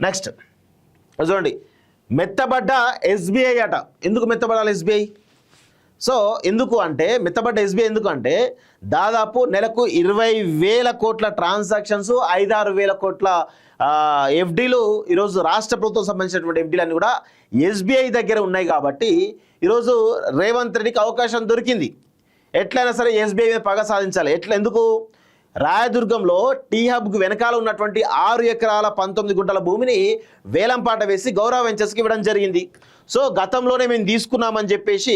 Next చూడండి, మెత్తబడ్డ SBI అట. ఎందుకు మెత్తబడాలి ఎస్బీఐ? సో ఎందుకు అంటే మెత్తబడ్డ ఎస్బీఐ ఎందుకు అంటే దాదాపు నెలకు 20,000 కోట్ల ట్రాన్సాక్షన్స్, 5-6 వేల కోట్ల ఎఫ్డీలు ఈరోజు రాష్ట్ర ప్రభుత్వం సంబంధించినటువంటి ఎఫ్డీలు అన్నీ కూడా ఎస్బీఐ దగ్గర ఉన్నాయి. కాబట్టి ఈరోజు రేవంత్ రెడ్డికి అవకాశం దొరికింది. ఎట్లయినా సరే ఎస్బీఐ మీద పగ సాధించాలి. ఎందుకు? రాయదుర్గంలో టీ హబ్కు వెనకాల ఉన్నటువంటి 6 ఎకరాల 19 గుంటల భూమిని వేలంపాట వేసి గౌరవ వెంచర్స్కి ఇవ్వడం జరిగింది. సో గతంలోనే మేము తీసుకున్నామని చెప్పేసి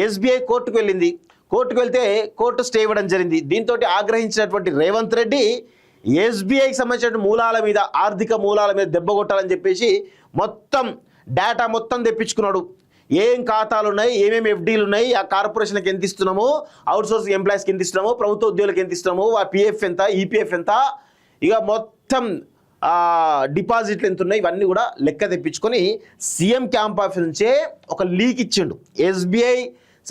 ఎస్బీఐ కోర్టుకు వెళ్ళింది. కోర్టుకు వెళ్తే కోర్టు స్టే ఇవ్వడం జరిగింది. దీంతో ఆగ్రహించినటువంటి రేవంత్ రెడ్డి ఎస్బీఐకి సంబంధించిన మూలాల మీద, ఆర్థిక మూలాల మీద దెబ్బ కొట్టాలని చెప్పేసి మొత్తం డేటా మొత్తం తెప్పించుకున్నాడు. ఏం ఖాతాలు ఉన్నాయి, ఏమేమి ఎఫ్డీలు ఉన్నాయి, ఆ కార్పొరేషన్కి ఎంత ఇస్తున్నాము, అవుట్సోర్సింగ్ ఎంప్లాయీస్కి ఎంత ఇస్తున్నాము, ప్రభుత్వ ఉద్యోగులకు ఎంత ఇస్తున్నాము, ఆ పిఎఫ్ ఎంత, ఈపీఎఫ్ ఎంత, ఇక మొత్తం డిపాజిట్లు ఎంత ఉన్నాయి, ఇవన్నీ కూడా లెక్క తెప్పించుకొని సీఎం క్యాంప్ ఆఫీస్ నుంచే ఒక లీక్ ఇచ్చిండు. ఎస్బీఐ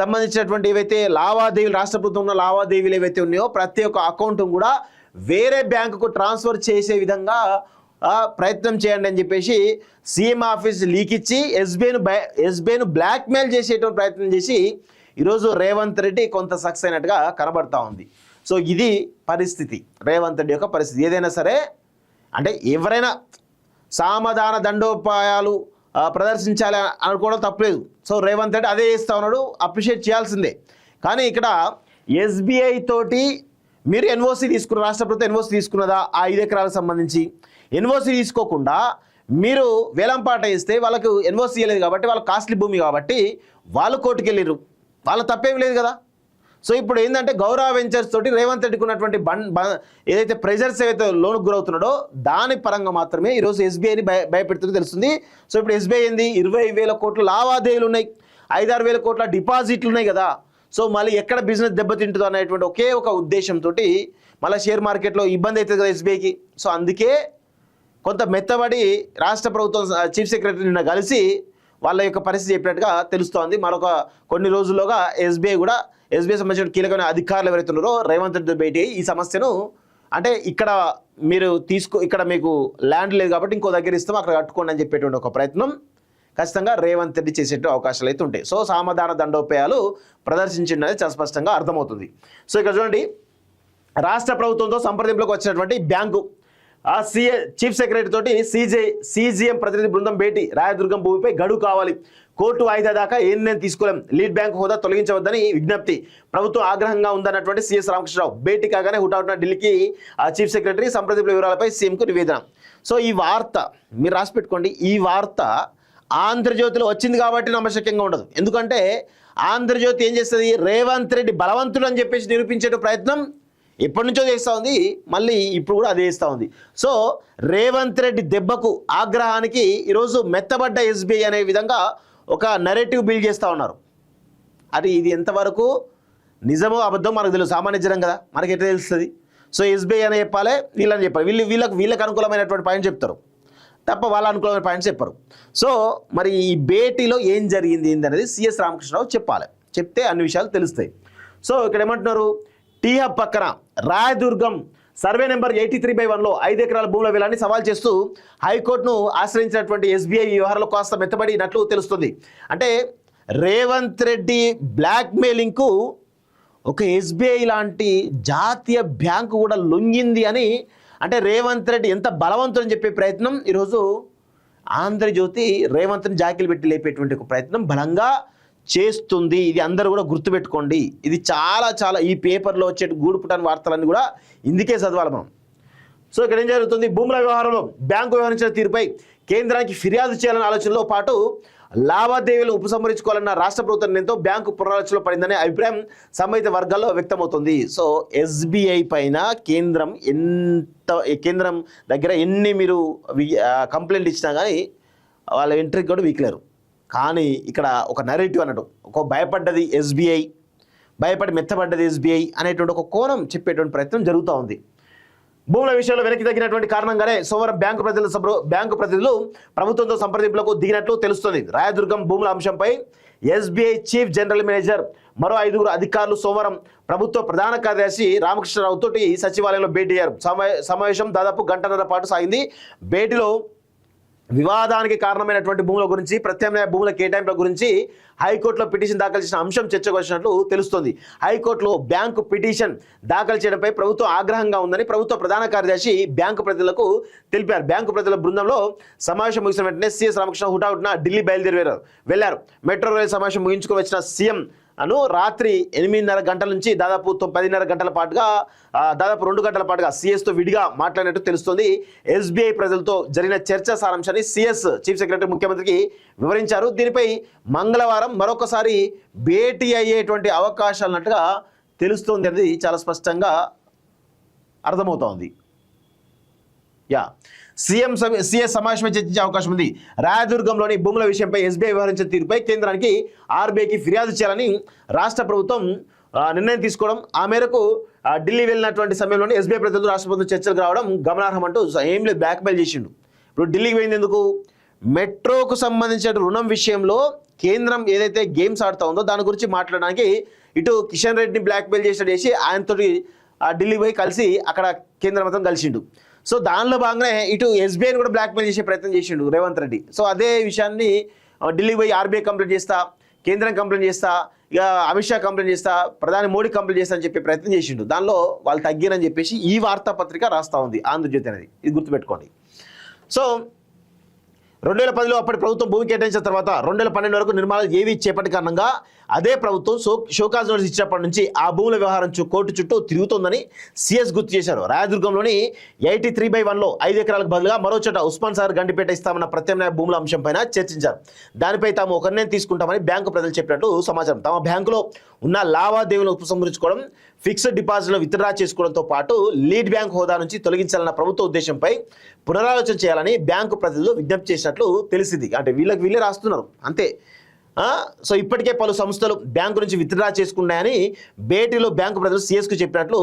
సంబంధించినటువంటి ఏవైతే లావాదేవీలు, రాష్ట్ర ప్రభుత్వం ఉన్న లావాదేవీలు ఏవైతే ఉన్నాయో ప్రతి ఒక్క అకౌంట్ కూడా వేరే బ్యాంకుకు ట్రాన్స్ఫర్ చేసే విధంగా ప్రయత్నం చేయండి అని చెప్పేసి సీఎం ఆఫీస్ లీక్ ఇచ్చి ఎస్బీఐను బ్లాక్మెయిల్ చేసేటువంటి ప్రయత్నం చేసి ఈరోజు రేవంత్ రెడ్డి కొంత సక్సెస్ అయినట్టుగా కనబడతా ఉంది. సో ఇది పరిస్థితి, రేవంత్ రెడ్డి యొక్క పరిస్థితి. ఏదైనా సరే అంటే ఎవరైనా సామధాన దండోపాయాలు ప్రదర్శించాలి అనుకోవడం తప్పలేదు. సో రేవంత్ రెడ్డి అదే చేస్తూ ఉన్నాడు, అప్రిషియేట్ చేయాల్సిందే. కానీ ఇక్కడ ఎస్బీఐ తోటి మీరు ఎన్ఓసి తీసుకున్న, రాష్ట్ర ప్రభుత్వం ఎన్ఓసి తీసుకున్నదా ఆ 5 ఎకరాలకు సంబంధించి? ఎన్ఓసి తీసుకోకుండా మీరు వేలంపాట ఇస్తే వాళ్ళకు ఎన్ఓసి ఇవ్వలేదు కాబట్టి, వాళ్ళకి కాస్ట్లీ భూమి కాబట్టి వాళ్ళు కోర్టుకు వెళ్ళారు. వాళ్ళ తప్పేం లేదు కదా. సో ఇప్పుడు ఏంటంటే గౌరవ వెంచర్స్ తోటి రేవంత్ రెడ్డికి ఉన్నటువంటి ఏదైతే ప్రెజర్స్ ఏవైతే లోనుకు గురవుతున్నాడో దాని పరంగా మాత్రమే ఈరోజు ఎస్బీఐని భయపెడుతుందో తెలుస్తుంది. సో ఇప్పుడు ఎస్బీఐ ఏంది, 20,000 కోట్ల లావాదేవీలు ఉన్నాయి, 5-6 వేల కోట్ల డిపాజిట్లు ఉన్నాయి కదా. సో మళ్ళీ ఎక్కడ బిజినెస్ దెబ్బతింటుందో అనేటువంటి ఒకే ఒక ఉద్దేశంతో మళ్ళీ షేర్ మార్కెట్లో ఇబ్బంది అవుతుంది కదా ఎస్బీఐకి. సో అందుకే కొంత మెత్తబడి రాష్ట్ర ప్రభుత్వం చీఫ్ సెక్రటరీ నిన్న కలిసి వాళ్ళ యొక్క పరిస్థితి చెప్పినట్టుగా తెలుస్తోంది. మరొక కొన్ని రోజుల్లోగా ఎస్బీఐ సంబంధించిన కీలకమైన అధికారులు ఎవరైతే ఉన్నారో రేవంత్ రెడ్డి భేటీ ఈ సమస్యను అంటే ఇక్కడ మీకు ల్యాండ్ లేదు కాబట్టి ఇంకో దగ్గర ఇస్తాం, అక్కడ కట్టుకోండి అని చెప్పేటువంటి ఒక ప్రయత్నం ఖచ్చితంగా రేవంత్ రెడ్డి చేసే అవకాశాలు అయితే ఉంటాయి. సో సామధాన దండోపాయాలు ప్రదర్శించిందనేది చాలా స్పష్టంగా అర్థమవుతుంది. సో ఇక్కడ చూడండి, రాష్ట్ర ప్రభుత్వంతో సంప్రదింపులకు వచ్చినటువంటి బ్యాంకు చీఫ్ సెక్రటరీ తోటి సీజీఎం ప్రతినిధి బృందం భేటీ. రాయదుర్గం భూమిపై గడువు కావాలి, కోర్టు వాయిదా దాకా ఏం తీసుకోలేం, లీడ్ బ్యాంక్ హోదా తొలగించవద్దని విజ్ఞప్తి. ప్రభుత్వం ఆగ్రహంగా ఉందన్నటువంటి సీఎస్ రామకృష్ణరావు. భేటీ కాగానే హుటాహుటిన ఢిల్లీకి చీఫ్ సెక్రటరీ సంప్రదింపుల వివరాలపై సీఎంకు నివేదన. సో ఈ వార్త మీరు రాసి పెట్టుకోండి. ఈ వార్త ఆంధ్రజ్యోతిలో వచ్చింది కాబట్టి నమ్మశక్యంగా ఉండదు. ఎందుకంటే ఆంధ్రజ్యోతి ఏం చేస్తుంది, రేవంత్ రెడ్డి బలవంతుడు అని చెప్పేసి నిరూపించే ప్రయత్నం ఎప్పటి నుంచో చేస్తూ ఉంది, మళ్ళీ ఇప్పుడు కూడా అదే చేస్తూ ఉంది. సో రేవంత్ రెడ్డి దెబ్బకు, ఆగ్రహానికి ఈరోజు మెత్తబడ్డ ఎస్బీఐ అనే విధంగా ఒక నెరేటివ్ బిల్డ్ చేస్తూ ఉన్నారు. ఇది ఎంతవరకు నిజమో అబద్ధం మనకు తెలుసు, సామాన్య జనం కదా, మనకి ఎట్లా తెలుస్తుంది? సో ఎస్బీఐ అని చెప్పాలి, వీళ్ళని చెప్పాలి, వీళ్ళకి అనుకూలమైనటువంటి పాయింట్ చెప్తారు తప్ప వాళ్ళ అనుకూలమైన పాయింట్స్ చెప్పరు. సో మరి ఈ భేటీలో ఏం జరిగింది అనేది సిఎస్ రామకృష్ణరావు చెప్పాలి, చెప్తే అన్ని విషయాలు తెలుస్తాయి. సో ఇక్కడ ఏమంటున్నారు, టీ హబ్ పక్కన రాయదుర్గం సర్వే నెంబర్ 83/1లో 5 ఎకరాల భూముల వేలాన్ని సవాల్ చేస్తూ హైకోర్టును ఆశ్రయించినటువంటి ఎస్బీఐ వ్యవహారంలో కాస్త మెత్తబడినట్లు తెలుస్తుంది. అంటే రేవంత్ రెడ్డి బ్లాక్మెయిలింగ్కు ఒక ఎస్బీఐ లాంటి జాతీయ బ్యాంకు కూడా లొంగింది అని, అంటే రేవంత్ రెడ్డి ఎంత బలవంతుని చెప్పే ప్రయత్నం ఈరోజు ఆంధ్రజ్యోతి రేవంత్ని జాకిలు పెట్టి లేపేటువంటి ఒక ప్రయత్నం బలంగా చేస్తుంది. ఇది అందరూ కూడా గుర్తుపెట్టుకోండి. ఇది చాలా చాలా ఈ పేపర్లో వచ్చే గూడుపుటాని వార్తలన్నీ కూడా ఇందుకే చదవాలి మనం. సో ఇక్కడ ఏం జరుగుతుంది, భూముల వ్యవహారంలో బ్యాంకు వ్యవహరించిన తీరుపై కేంద్రానికి ఫిర్యాదు చేయాలనే ఆలోచనలో పాటు లావాదేవీలు ఉపసంహరించుకోవాలన్న రాష్ట్ర ప్రభుత్వం నిర్ణయంతో బ్యాంకు పునరాలోచనలో పడిందనే అభిప్రాయం సంబంధిత వర్గాల్లో వ్యక్తమవుతుంది. సో ఎస్బీఐ పైన కేంద్రం దగ్గర ఎన్ని మీరు కంప్లైంట్ ఇచ్చినా కానీ వాళ్ళ ఎంట్రీకి కూడా వీక్లేరు. కానీ ఇక్కడ ఒక నెరేటివ్ అన్నట్టు, ఒక భయపడ్డది ఎస్బీఐ, భయపడి మెత్తబడ్డది ఎస్బీఐ అనేటువంటి ఒక కోణం చెప్పేటువంటి ప్రయత్నం జరుగుతూ ఉంది. భూముల విషయంలో వెనక్కి తగ్గినటువంటి కారణంగానే సోమవారం బ్యాంకు ప్రతినిధులు ప్రభుత్వంతో సంప్రదింపులకు దిగినట్లు తెలుస్తుంది. రాయదుర్గం భూముల అంశంపై ఎస్బీఐ చీఫ్ జనరల్ మేనేజర్ మరో 5 అధికారులు సోమవారం ప్రభుత్వ ప్రధాన కార్యదర్శి రామకృష్ణరావు తోటి సచివాలయంలో భేటీ అయ్యారు. సమావేశం దాదాపు 1.5 గంటల పాటు సాగింది. భేటీలో వివాదానికి కారణమైనటువంటి భూముల గురించి, ప్రత్యామ్నాయ భూముల కేటాయింపుల గురించి హైకోర్టులో పిటిషన్ దాఖలు చేసిన అంశం చర్చకు వచ్చినట్లు తెలుస్తోంది. హైకోర్టులో బ్యాంకు పిటిషన్ దాఖలు చేయడంపై ప్రభుత్వం ఆగ్రహంగా ఉందని ప్రభుత్వ ప్రధాన కార్యదర్శి బ్యాంకు ప్రతినిధులకు తెలిపారు. బ్యాంకు ప్రతినిధుల బృందంలో సమావేశం ముగిసిన వెంటనే సీఎస్ రామకృష్ణ హుటాహుటిన ఢిల్లీ బయలుదేరి వెళ్లారు. మెట్రో రైలు సమావేశం ముగించుకు వచ్చిన సీఎం రాత్రి 8:30 గంటల నుంచి దాదాపు 10:30 గంటల పాటుగా దాదాపు 2 గంటల పాటుగా సీఎస్తో విడిగా మాట్లాడినట్టు తెలుస్తోంది. ఎస్బీఐ ప్రజలతో జరిగిన చర్చా సారాంశాన్ని సీఎస్ చీఫ్ సెక్రటరీ ముఖ్యమంత్రికి వివరించారు. దీనిపై మంగళవారం మరొకసారి భేటీ అయ్యేటువంటి అవకాశాలు ఉన్నట్టుగా తెలుస్తోంది అనేది చాలా స్పష్టంగా అర్థమవుతోంది. సీఎస్ సమావేశమే చర్చించే అవకాశం ఉంది. రాయదుర్గంలోని భూముల విషయంపై ఎస్బీఐ వ్యవహరించిన తీరుపై కేంద్రానికి ఆర్బీఐకి ఫిర్యాదు చేయాలని రాష్ట్ర ప్రభుత్వం నిర్ణయం తీసుకోవడం, ఆ మేరకు ఢిల్లీ వెళ్ళినటువంటి సమయంలోనే ఎస్బీఐ ప్రతినిధులు రాష్ట్ర ప్రభుత్వం చర్చలకు రావడం గమనార్హం అంటూ ఏం లేదు, బ్లాక్మెయిల్ చేసిండు. ఇప్పుడు ఢిల్లీకి పోయింది ఎందుకు? మెట్రోకు సంబంధించిన రుణం విషయంలో కేంద్రం ఏదైతే గేమ్స్ ఆడుతూ ఉందో దాని గురించి మాట్లాడడానికి ఇటు కిషన్ రెడ్డిని బ్లాక్మెయిల్ చేసి ఆయనతోటి ఢిల్లీ పోయి కలిసి అక్కడ కేంద్ర మొత్తం కలిసిండు. సో దానిలో భాగంగానే ఇటు ఎస్బీఐని కూడా బ్లాక్మెయిల్ చేసే ప్రయత్నం చేసిండు రేవంత్ రెడ్డి. సో అదే విషయాన్ని ఢిల్లీ పోయి ఆర్బీఐ కంప్లైంట్ చేస్తా, కేంద్రం కంప్లైంట్ చేస్తా, ఇక అమిత్ షా కంప్లైంట్ చేస్తా, ప్రధాని మోడీ కంప్లైంట్ చేస్తా అని చెప్పి ప్రయత్నం చేసిండు. దానిలో వాళ్ళు తగ్గిరని చెప్పేసి ఈ వార్తాపత్రిక రాస్తా ఉంది, ఆంధ్రజ్యోతి అనేది. ఇది గుర్తుపెట్టుకోండి. సో 2010లో అప్పటి ప్రభుత్వం భూమి కేటాయించిన తర్వాత 2012 వరకు నిర్మాణాలు ఏవి చేపట్టి కారణంగా అదే ప్రభుత్వం షోకాజ్ నోటీస్ ఇచ్చినప్పటి నుంచి ఆ భూముల వ్యవహారం కోర్టు చుట్టూ తిరుగుతోందని సీఎస్ గుర్తు చేశారు. రాయదుర్గంలోని 83/1లో 5 ఎకరాలకు బదులుగా మరో చోట ఉస్మాన్ సాగర్ గండిపేట ఇస్తామన్న ప్రత్యామ్నాయ భూముల అంశంపైన చర్చించారు. దానిపై తాము ఒక నిర్ణయం తీసుకుంటామని బ్యాంకు ప్రజలు చెప్పినట్టు సమాచారం. తమ బ్యాంకులో ఉన్న లావాదేవీలను ఉపసంహరించుకోవడం, ఫిక్స్డ్ డిపాజిట్లు విత్డ్రా చేసుకోవడంతో పాటు లీడ్ బ్యాంక్ హోదా నుంచి తొలగించాలన్న ప్రభుత్వ ఉద్దేశంపై పునరాలోచన చేయాలని బ్యాంకు ప్రతినిధులు విజ్ఞప్తి చేసినట్లు తెలిసింది. అంటే వీళ్ళే రాస్తున్నారు అంతే. సో ఇప్పటికే పలు సంస్థలు బ్యాంకు నుంచి విత్డ్రా చేసుకున్నాయని భేటీలో బ్యాంకు ప్రజలు సీఎస్కు చెప్పినట్లు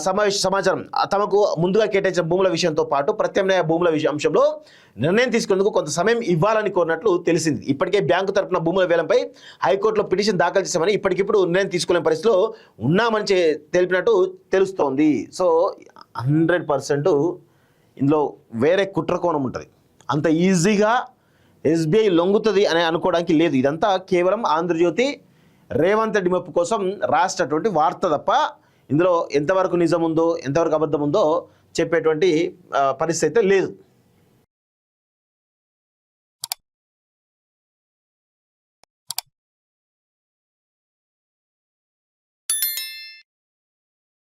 సమాచారం. తమకు ముందుగా కేటాయించిన భూముల విషయంతో పాటు ప్రత్యామ్నాయ భూముల అంశంలో నిర్ణయం తీసుకునేందుకు కొంత సమయం ఇవ్వాలని కోరినట్లు తెలిసింది. ఇప్పటికే బ్యాంకు తరపున భూముల వేలంపై హైకోర్టులో పిటిషన్ దాఖలు చేశామని, ఇప్పటికిప్పుడు నిర్ణయం తీసుకోలేని పరిస్థితిలో ఉన్నామని తెలిపినట్టు తెలుస్తోంది. సో 100% ఇందులో వేరే కుట్రకోణం ఉంటుంది. అంత ఈజీగా ఎస్బీఐ లొంగుతుంది అని అనుకోవడానికి లేదు. ఇదంతా కేవలం ఆంధ్రజ్యోతి రేవంత్ రెడ్డి మెప్పు కోసం రాసినటువంటి వార్త తప్ప ఇందులో ఎంతవరకు నిజం ఉందో ఎంతవరకు అబద్ధం ఉందో చెప్పేటువంటి పరిస్థితి అయితే లేదు.